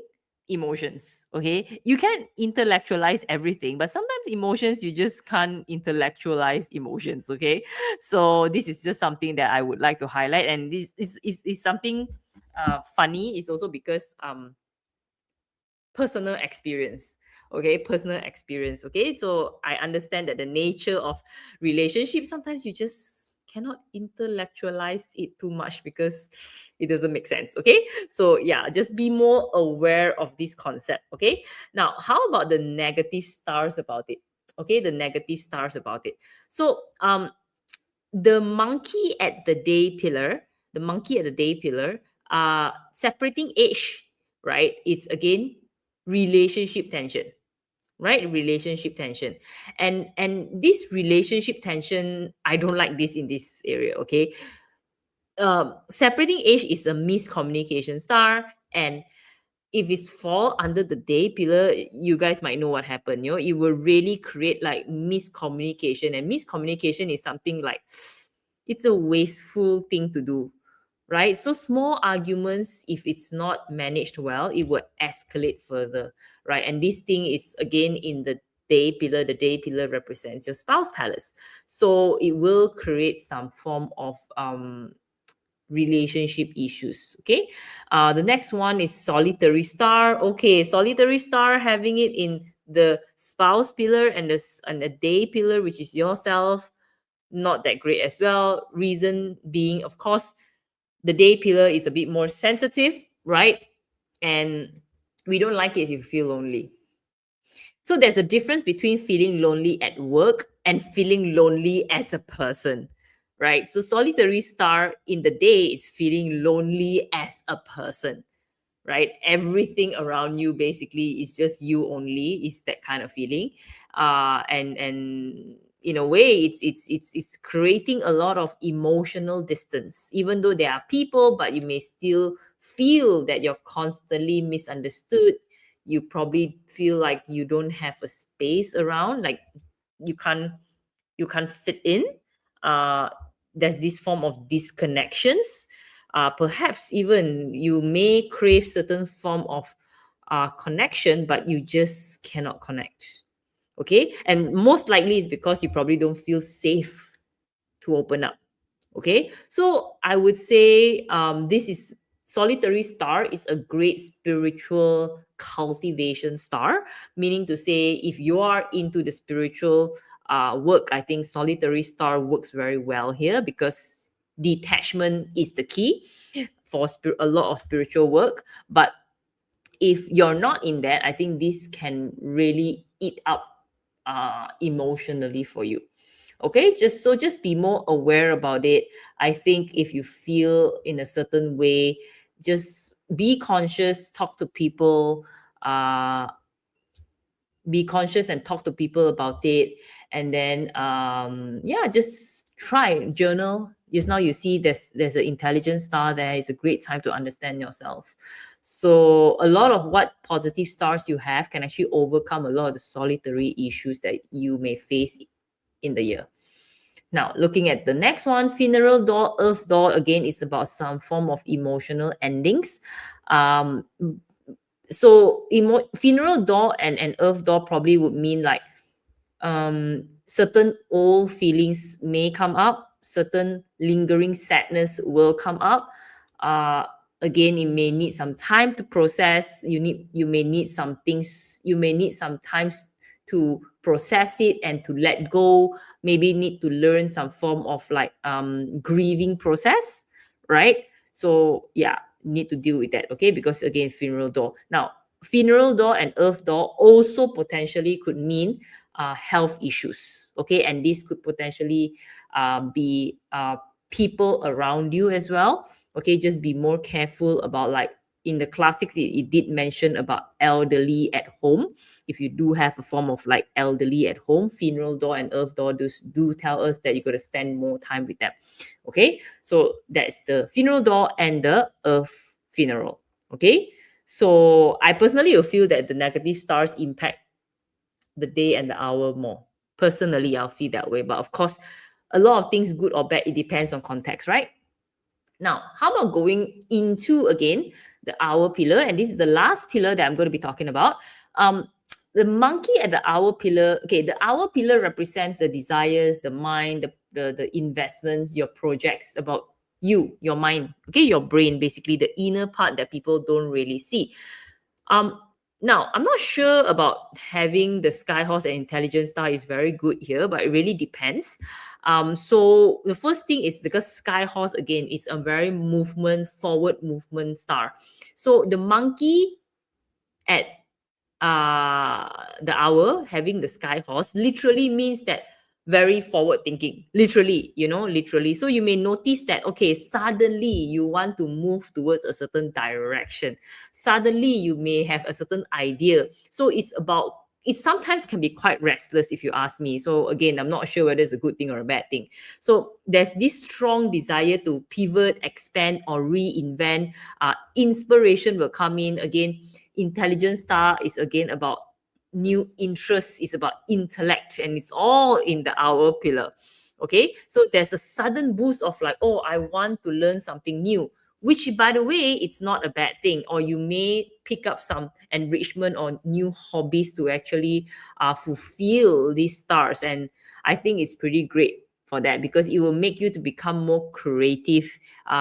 emotions. Okay, you can intellectualize everything, but sometimes emotions, you just can't intellectualize emotions. Okay, so this is just something that I would like to highlight, and this is something funny. It's also because personal experience. Okay, personal experience. Okay, so I understand that the nature of relationship, sometimes you just cannot intellectualize it too much because it doesn't make sense. Okay, so yeah, just be more aware of this concept. Okay, now how about the negative stars about it? Okay, the negative stars about it. So the monkey at the day pillar, the monkey at the day pillar, separating age, right? It's again relationship tension, right? Relationship tension. And this relationship tension, I don't like this in this area. Okay, separating age is a miscommunication star, and if it's fall under the day pillar, you guys might know what happened. It will really create like miscommunication, and miscommunication is something like, it's a wasteful thing to do, right? So small arguments, if it's not managed well, it will escalate further, right? And this thing is again in the day pillar. The day pillar represents your spouse palace, so it will create some form of relationship issues. Okay, the next one is solitary star. Okay, solitary star having it in the spouse pillar and the day pillar, which is yourself, not that great as well. Reason being, of course, the day pillar is a bit more sensitive, right? And we don't like it if you feel lonely. So there's a difference between feeling lonely at work and feeling lonely as a person, right? So solitary star in the day is feeling lonely as a person, right? Everything around you basically is just you only, is that kind of feeling. And in a way, it's creating a lot of emotional distance. Even though there are people, but you may still feel that you're constantly misunderstood. You probably feel like you don't have a space around, like you can't you can't fit in. uh there's this form of disconnections. Perhaps even you may crave certain form of connection, but you just cannot connect. Okay, and most likely it's because you probably don't feel safe to open up. Okay, so I would say this is solitary star is a great spiritual cultivation star, meaning to say, if you are into the spiritual work, I think solitary star works very well here, because detachment is the key for a lot of spiritual work. But if you're not in that, I think this can really eat up emotionally for you. Okay, just be more aware about it. I think if you feel in a certain way, just be conscious, talk to people, be conscious and talk to people about it. And then yeah, just try journal. Just now you see there's an intelligence star there. It's a great time to understand yourself. So a lot of what positive stars you have can actually overcome a lot of the solitary issues that you may face in the year. Now, looking at the next one, funeral door, earth door, again, is about some form of emotional endings. Um, so funeral door and earth door probably would mean like certain old feelings may come up, certain lingering sadness will come up. uh Again, it may need some time to process. You may need some things, you may need some time to process it and to let go. Maybe need to learn some form of like grieving process, right? So yeah, need to deal with that, okay? Because again, funeral door. Now, funeral door and earth door also potentially could mean health issues, okay? And this could potentially be people around you as well, okay? Just be more careful about, like in the classics, it did mention about elderly at home. If you do have a form of like elderly at home, funeral door and earth door do tell us that you got to spend more time with them, okay? So that's the funeral door and the earth funeral, okay? So I personally will feel that the negative stars impact the day and the hour more. Personally, I'll feel that way. But of course, a lot of things, good or bad, it depends on context, right? Now, how about going into again the hour pillar? And this is the last pillar that I'm going to be talking about. The monkey at the hour pillar. Okay, the hour pillar represents the desires, the mind, the investments, your projects about you, your mind, okay, your brain, basically the inner part that people don't really see. Um, Now, I'm not sure about having the sky horse and intelligence star is very good here, but it really depends. So the first thing is because sky horse again is a very forward movement star. So the monkey at the hour having the sky horse literally means that very forward thinking, literally, literally. So you may notice that, okay, suddenly you want to move towards a certain direction, suddenly you may have a certain idea. So it sometimes can be quite restless, if you ask me. So again, I'm not sure whether it's a good thing or a bad thing. So there's this strong desire to pivot, expand, or reinvent. Inspiration will come in. Again, intelligence star is again about new interests, is about intellect, and it's all in the hour pillar, okay? So there's a sudden boost of like, oh, I want to learn something new, which by the way, it's not a bad thing. Or you may pick up some enrichment or new hobbies to actually fulfill these stars. And I think it's pretty great for that, because it will make you to become more creative.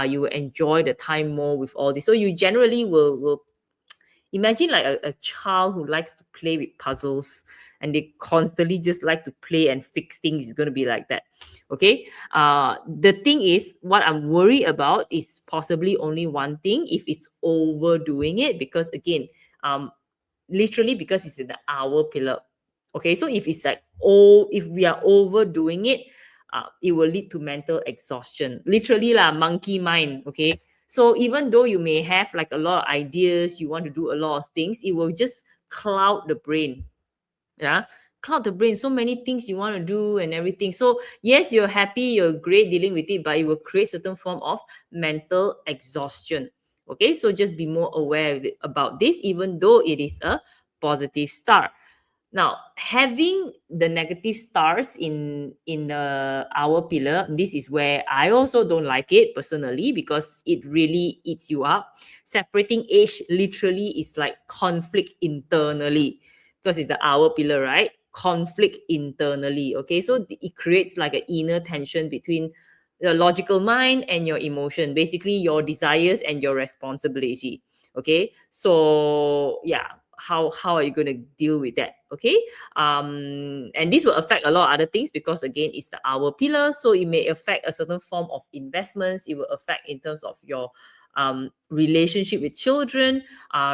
You will enjoy the time more with all this. So you generally will imagine like a child who likes to play with puzzles, and they constantly just like to play and fix things. Is going to be like that, okay? The thing is, what I'm worried about is possibly only one thing: if it's overdoing it. Because again, literally, because it's in the hour pillar, okay? So if it's like, oh, if we are overdoing it, it will lead to mental exhaustion, literally lah, monkey mind, okay? So even though you may have like a lot of ideas, you want to do a lot of things, it will just cloud the brain. Yeah, cloud the brain. So many things you want to do and everything. So yes, you're happy, you're great dealing with it, but it will create certain form of mental exhaustion. Okay, so just be more aware about this, even though it is a positive star. Now, having the negative stars in the hour pillar, this is where I also don't like it personally, because it really eats you up. Separating age literally is like conflict internally, because it's the hour pillar, right? Conflict internally. Okay, so it creates like an inner tension between the logical mind and your emotion, basically your desires and your responsibility. Okay, so yeah, how are you going to deal with that? Okay, and this will affect a lot of other things, because again, it's the hour pillar. So it may affect a certain form of investments. It will affect in terms of your relationship with children,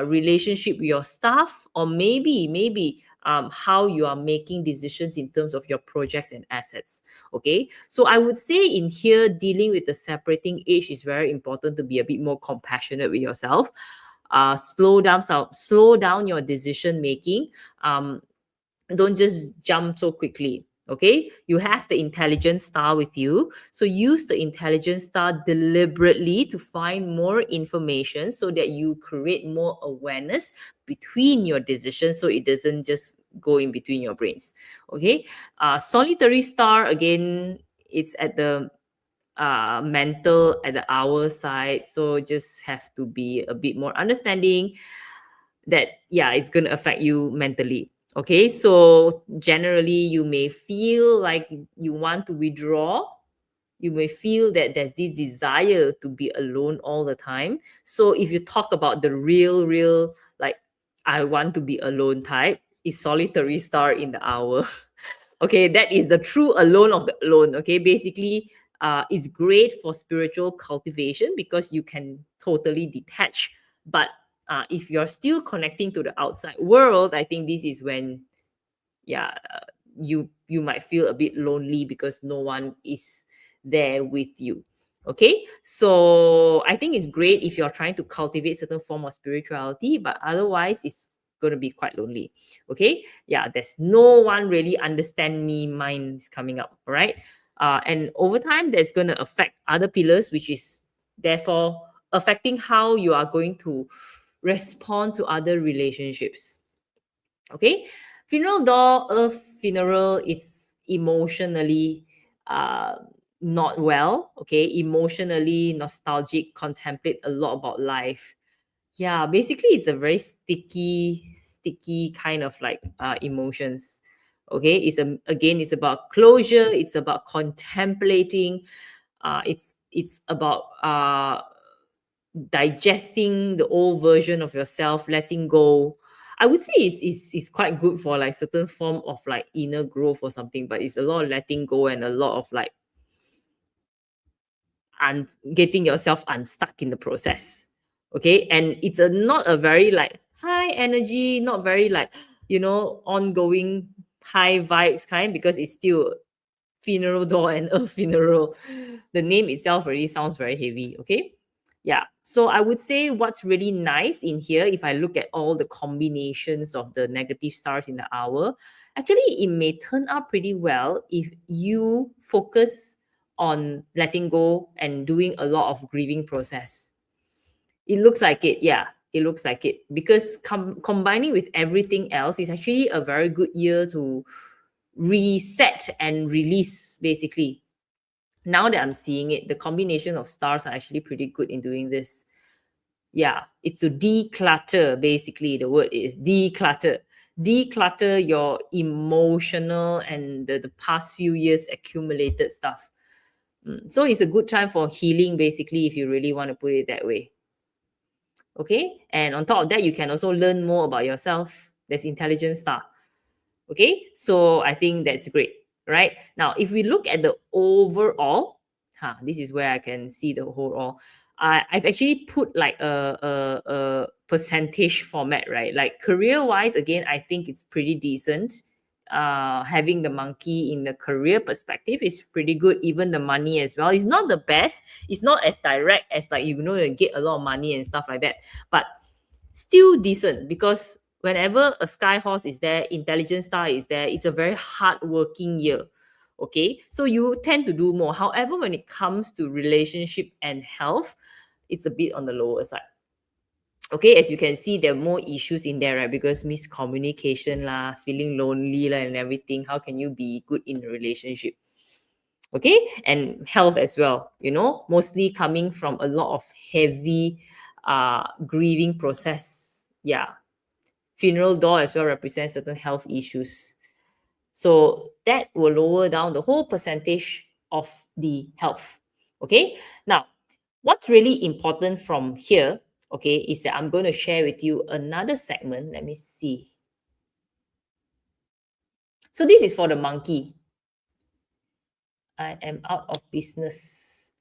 relationship with your staff, or maybe how you are making decisions in terms of your projects and assets. Okay, so I would say in here, dealing with the separating age is very important, to be a bit more compassionate with yourself. slow down your decision making. Don't just jump so quickly. Okay, you have the intelligence star with you, so use the intelligence star deliberately to find more information so that you create more awareness between your decisions, so it doesn't just go in between your brains. Okay, solitary star, again, it's at the mental, at the hour side, so just have to be a bit more understanding that, yeah, it's going to affect you mentally. Okay, so generally you may feel like you want to withdraw. You may feel that there's this desire to be alone all the time. So if you talk about the real like, I want to be alone type, is solitary star in the hour. Okay, that is the true alone of the alone. Okay, basically, it's great for spiritual cultivation because you can totally detach. But if you're still connecting to the outside world, I think this is when, yeah, you might feel a bit lonely because no one is there with you. Okay, so I think it's great if you're trying to cultivate certain form of spirituality, but otherwise it's going to be quite lonely. Okay, yeah, there's no one really understand me, mind is coming up. All right, and over time that's going to affect other pillars, which is therefore affecting how you are going to respond to other relationships. Okay, funeral door, earth funeral is emotionally not well. Okay, emotionally nostalgic, contemplate a lot about life. Yeah, basically it's a very sticky kind of like emotions. Okay, again, it's about closure, it's about contemplating, it's about digesting the old version of yourself, letting go. I would say it's quite good for like certain form of like inner growth or something, but it's a lot of letting go and a lot of like getting yourself unstuck in the process. Okay, and it's not a very like high energy, not very like, ongoing high vibes kind, because it's still funeral door and a funeral. The name itself already sounds very heavy. Okay, yeah, so I would say what's really nice in here, if I look at all the combinations of the negative stars in the hour, actually it may turn out pretty well if you focus on letting go and doing a lot of grieving process. It looks like it, yeah, it looks like it, because combining with everything else is actually a very good year to reset and release, basically. Now that I'm seeing it, the combination of stars are actually pretty good in doing this. Yeah, it's to declutter, basically. The word is declutter. Declutter your emotional and the past few years accumulated stuff. So it's a good time for healing, basically, if you really want to put it that way. Okay, and on top of that, you can also learn more about yourself. There's intelligence star. Okay, so I think that's great. Right now, if we look at the overall, this is where I can see the overall. I've actually put like a percentage format, right? Like career wise, again, I think it's pretty decent. Having the monkey in the career perspective is pretty good. Even the money as well, it's not the best. It's not as direct as like, you get a lot of money and stuff like that, but still decent, because whenever a sky horse is there, intelligence star is there, it's a very hard working year. Okay, so you tend to do more. However, when it comes to relationship and health, it's a bit on the lower side. Okay, as you can see, there are more issues in there, right? Because miscommunication lah, feeling lonely lah, and everything. How can you be good in a relationship? Okay, and health as well, mostly coming from a lot of heavy grieving process. Yeah, funeral door as well represents certain health issues. So that will lower down the whole percentage of the health. Okay, now what's really important from here, okay, is that I'm going to share with you another segment. Let me see. So this is for the monkey. I am out of business.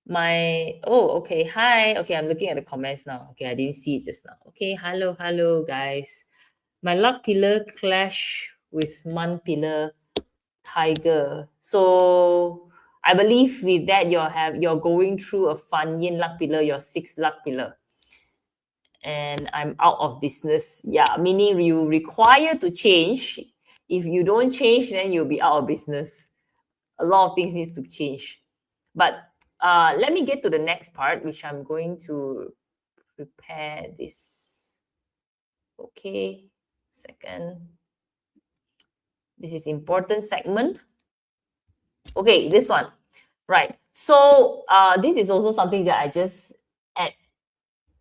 Okay, hi. Okay, I'm looking at the comments now. Okay, I didn't see it just now. Okay, hello guys. My luck pillar clash with month pillar tiger. So I believe with that you're going through a Fan Yin luck pillar, your sixth luck pillar. and I'm out of business. Yeah, meaning you require to change. If you don't change, then you'll be out of business. A lot of things needs to change. But let me get to the next part, which I'm going to prepare this. Okay, second. This is important segment. Okay, this one. Right. So this is also something that I just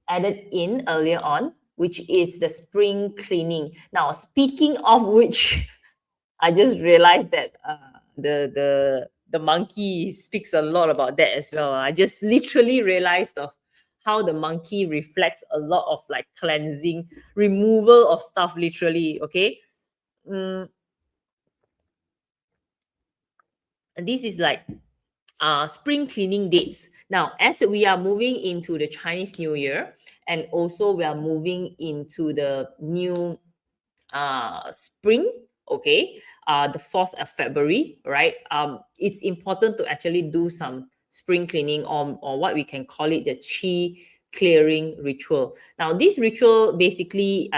added in earlier on, which is the spring cleaning. Now, speaking of which, I just realized that the monkey speaks a lot about that as well. I just literally realized of how the monkey reflects a lot of like cleansing, removal of stuff. Literally, okay. Mm, and this is like spring cleaning dates. Now, as we are moving into the Chinese New Year, and also we are moving into the new spring, okay, the 4th of February, right? It's important to actually do some spring cleaning, or what we can call it the chi clearing ritual. Now, this ritual basically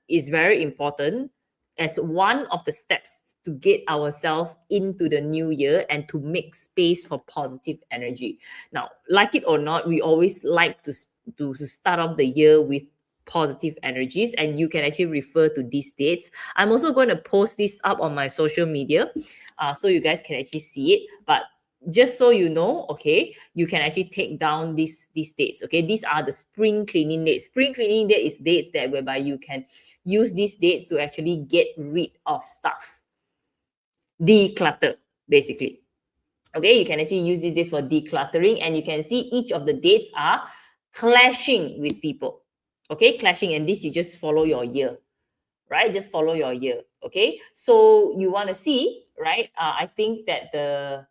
is very important as one of the steps to get ourselves into the new year and to make space for positive energy. Now, like it or not, we always like to start off the year with positive energies, and you can actually refer to these dates. I'm also going to post this up on my social media, so you guys can actually see it. But just so you know, okay, you can actually take down these dates. Okay, these are the spring cleaning dates. Spring cleaning date is dates that whereby you can use these dates to actually get rid of stuff, declutter, basically. Okay, you can actually use these dates for decluttering, and you can see each of the dates are clashing with people. Okay, clashing, and this you just follow your year, right? Just follow your year. Okay, so you want to see, right? I think that the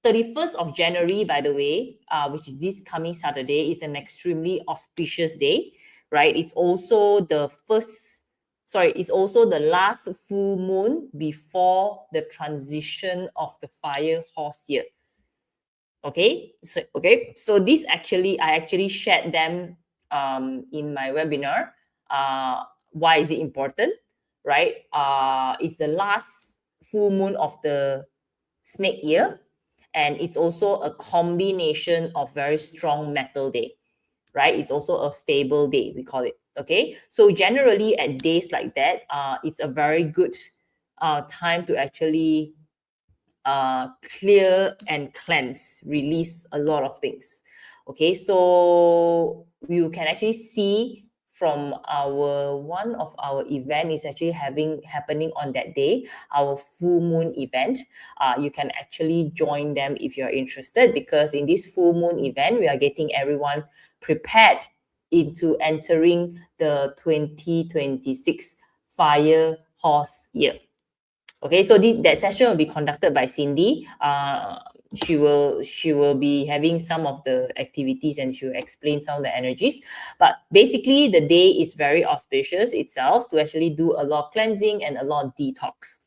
31st of January, by the way, which is this coming Saturday, is an extremely auspicious day, right? It's also it's also the last full moon before the transition of the fire horse year. Okay, so this actually, I actually shared them in my webinar. Why is it important, right? It's the last full moon of the snake year, and it's also a combination of very strong metal day, right? It's also a stable day, we call it. Okay, so generally at days like that, it's a very good time to actually clear and cleanse, release a lot of things. Okay, so you can actually see from our one of our event is actually happening on that day, our full moon event. You can actually join them if you're interested, because in this full moon event we are getting everyone prepared into entering the 2026 fire horse year. Okay, so that session will be conducted by Cindy. She will be having some of the activities, and she will explain some of the energies. But basically, the day is very auspicious itself to actually do a lot of cleansing and a lot of detox.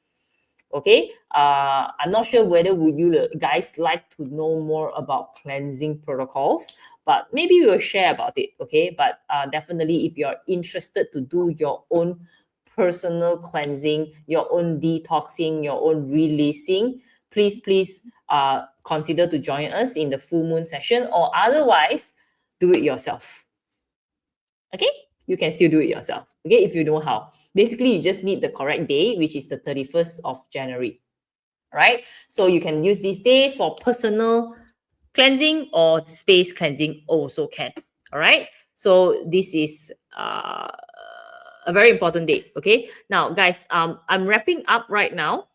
Okay, I'm not sure whether would you guys like to know more about cleansing protocols, but maybe we'll share about it. Okay, but definitely, if you're interested to do your own personal cleansing, your own detoxing, your own releasing, please consider to join us in the full moon session, or otherwise do it yourself. Okay, you can still do it yourself. Okay, if you know how. Basically, you just need the correct day, which is the 31st of January. Right, so you can use this day for personal cleansing or space cleansing also can. All right, so this is a very important day. Okay, now guys, I'm wrapping up right now.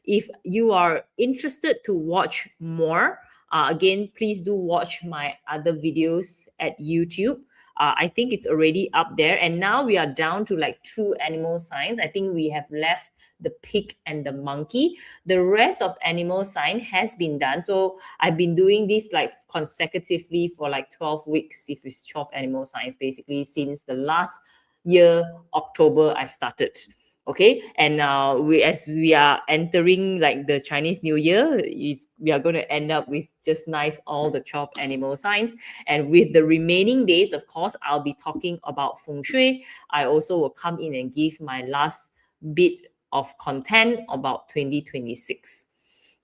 If you are interested to watch more, again, please do watch my other videos at YouTube. I think it's already up there, and now we are down to like 2 animal signs. I think we have left the pig and the monkey. The rest of animal sign has been done. So I've been doing this like consecutively for like 12 weeks, if it's 12 animal signs, basically since the last year October I've started. Okay, and as we are entering like the Chinese New Year, we are going to end up with just nice all the 12 animal signs. And with the remaining days, of course, I'll be talking about feng shui. I also will come in and give my last bit of content about 2026.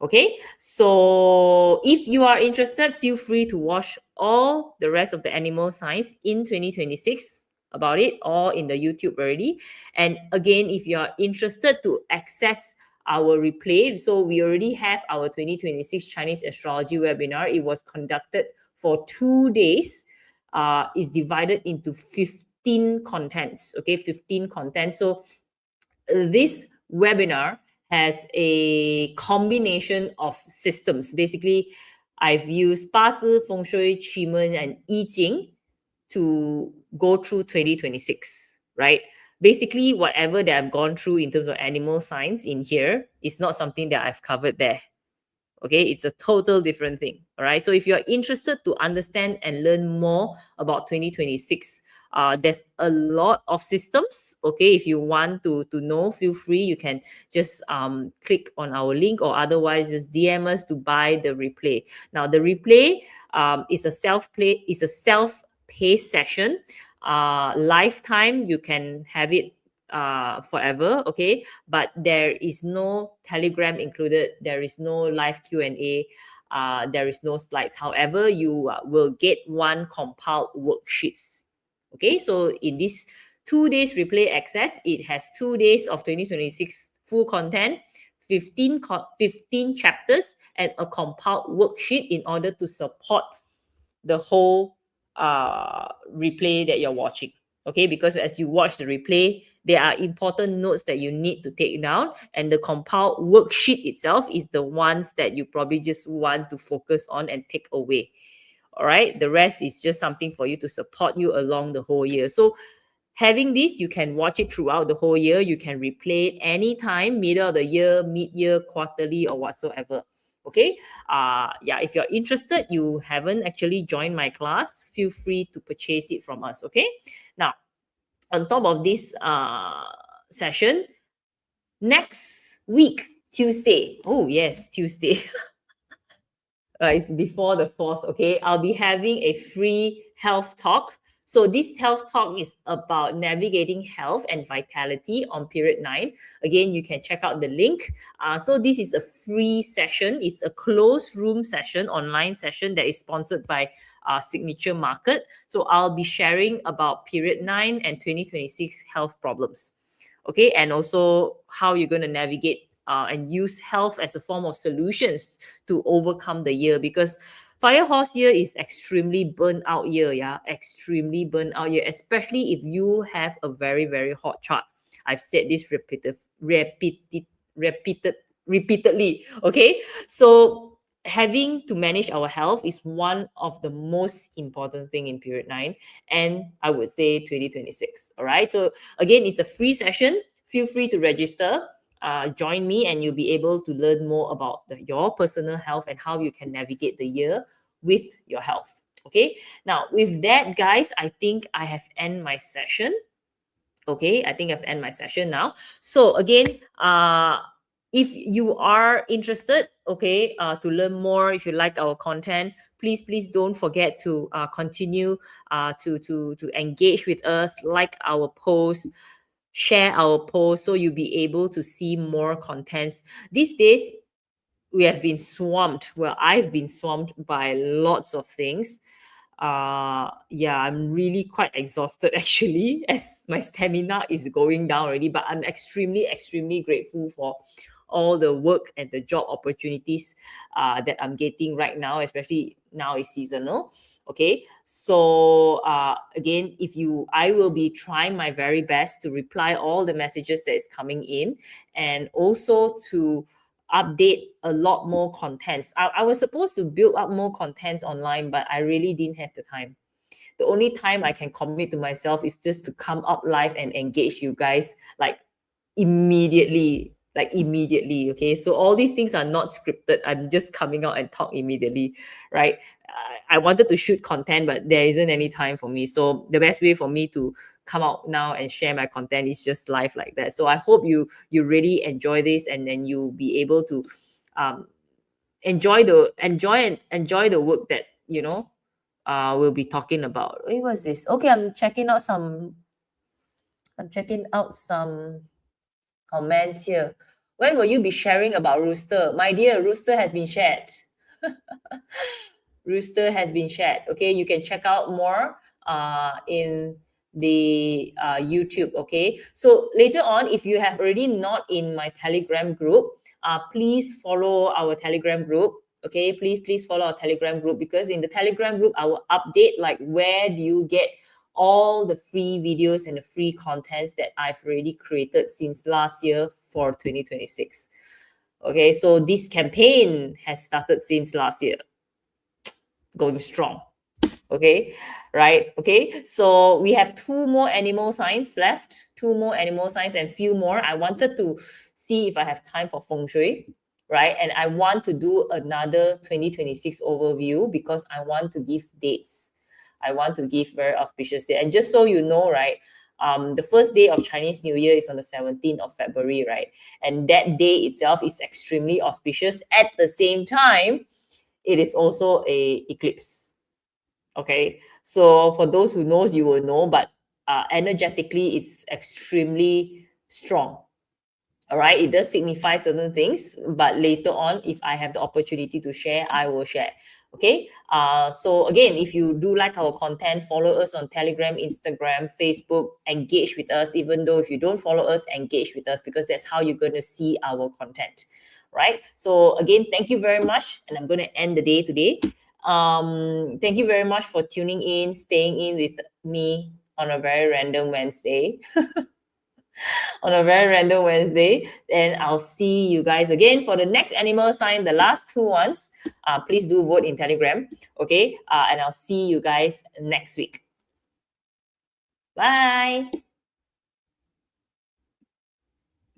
Okay, so if you are interested, feel free to watch all the rest of the animal signs in 2026 about it, all in the YouTube already. And again, if you are interested to access our replay, so we already have our 2026 Chinese astrology webinar. It was conducted for 2 days. Is divided into 15 contents. Okay, 15 contents. So this webinar has a combination of systems. Basically, I've used 八字, feng shui, qi and I Ching to go through 2026, right? Basically, whatever that I've gone through in terms of animal science in here is not something that I've covered there. Okay, it's a total different thing. All right, so if you're interested to understand and learn more about 2026, there's a lot of systems. Okay, if you want to know, feel free, you can just click on our link, or otherwise just DM us to buy the replay. Now the replay is a self-paced session. Lifetime, you can have it forever. Okay, but there is no Telegram included, there is no live Q&A, there is no slides. However, you will get one compiled worksheets. Okay, so in this 2 days replay access, it has 2 days of 2026 full content, 15 chapters, and a compiled worksheet in order to support the whole replay that you're watching. Okay, because as you watch the replay, there are important notes that you need to take down, and the compiled worksheet itself is the ones that you probably just want to focus on and take away. All right, the rest is just something for you to support you along the whole year. So having this, you can watch it throughout the whole year. You can replay it anytime, middle of the year, mid-year, quarterly, or whatsoever. Okay, yeah, if you're interested, you haven't actually joined my class, feel free to purchase it from us. Okay, now on top of this session, next week, Tuesday, oh yes, Tuesday, it's before the 4th. Okay, I'll be having a free health talk. So this health talk is about navigating health and vitality on period 9. Again, you can check out the link. So this is a free session. It's a closed room session, online session that is sponsored by Signature Market. So I'll be sharing about period 9 and 2026 health problems. Okay, and also how you're going to navigate and use health as a form of solutions to overcome the year, because fire horse year is extremely burnt out year. Yeah, extremely burnt out year, especially if you have a very, very hot chart. I've said this repeatedly. Okay, so having to manage our health is one of the most important thing in period 9, and I would say 2026. All right, so again, it's a free session. Feel free to register, join me, and you'll be able to learn more about your personal health and how you can navigate the year with your health. Okay, now with that, guys, I think I have end my session. Okay, I think I've end my session now. So again, if you are interested, okay, to learn more, if you like our content, please don't forget to continue to engage with us, like our posts, share our posts, so you'll be able to see more contents. These days, we have been swamped. Well, I've been swamped by lots of things. Yeah, I'm really quite exhausted actually, as my stamina is going down already, but I'm extremely grateful for all the work and the job opportunities that I'm getting right now, especially now is seasonal. Okay, so again, I will be trying my very best to reply all the messages that is coming in, and also to update a lot more contents. I was supposed to build up more contents online, but I really didn't have the time. The only time I can commit to myself is just to come up live and engage you guys like immediately like immediately. Okay, so all these things are not scripted. I'm just coming out and talk immediately, right? I wanted to shoot content, but there isn't any time for me. So the best way for me to come out now and share my content is just live like that. So I hope you really enjoy this, and then you'll be able to um, enjoy the work that we'll be talking about. Hey, what's this? Okay, I'm checking out some comments here. When will you be sharing about Rooster? My dear, Rooster has been shared. Rooster has been shared. Okay, you can check out more in the YouTube. Okay, so later on, if you have already not in my Telegram group, please follow our Telegram group. Okay, please follow our Telegram group, because in the Telegram group, I will update like where do you get all the free videos and the free contents that I've already created since last year for 2026. Okay, so this campaign has started since last year, going strong. Okay, right? Okay, so we have two more animal signs left, and few more. I wanted to see if I have time for feng shui, right? And I want to do another 2026 overview, because I want to give dates. I want to give very auspicious date. And just so you know, right, the first day of Chinese New Year is on the 17th of February, right? And that day itself is extremely auspicious. At the same time, it is also a eclipse. Okay, so for those who knows, you will know, but energetically it's extremely strong. All right, it does signify certain things, but later on, if I have the opportunity to share, I will share. Okay, so again, if you do like our content, follow us on Telegram, Instagram, Facebook, engage with us. Even though if you don't follow us, engage with us, because that's how you're going to see our content, right? So again, thank you very much, and I'm going to end the day today. Thank you very much for tuning in, staying in with me on a very random Wednesday. On a very random Wednesday. And I'll see you guys again for the next animal sign, the last two ones. Please do vote in Telegram. Okay. And I'll see you guys next week. Bye.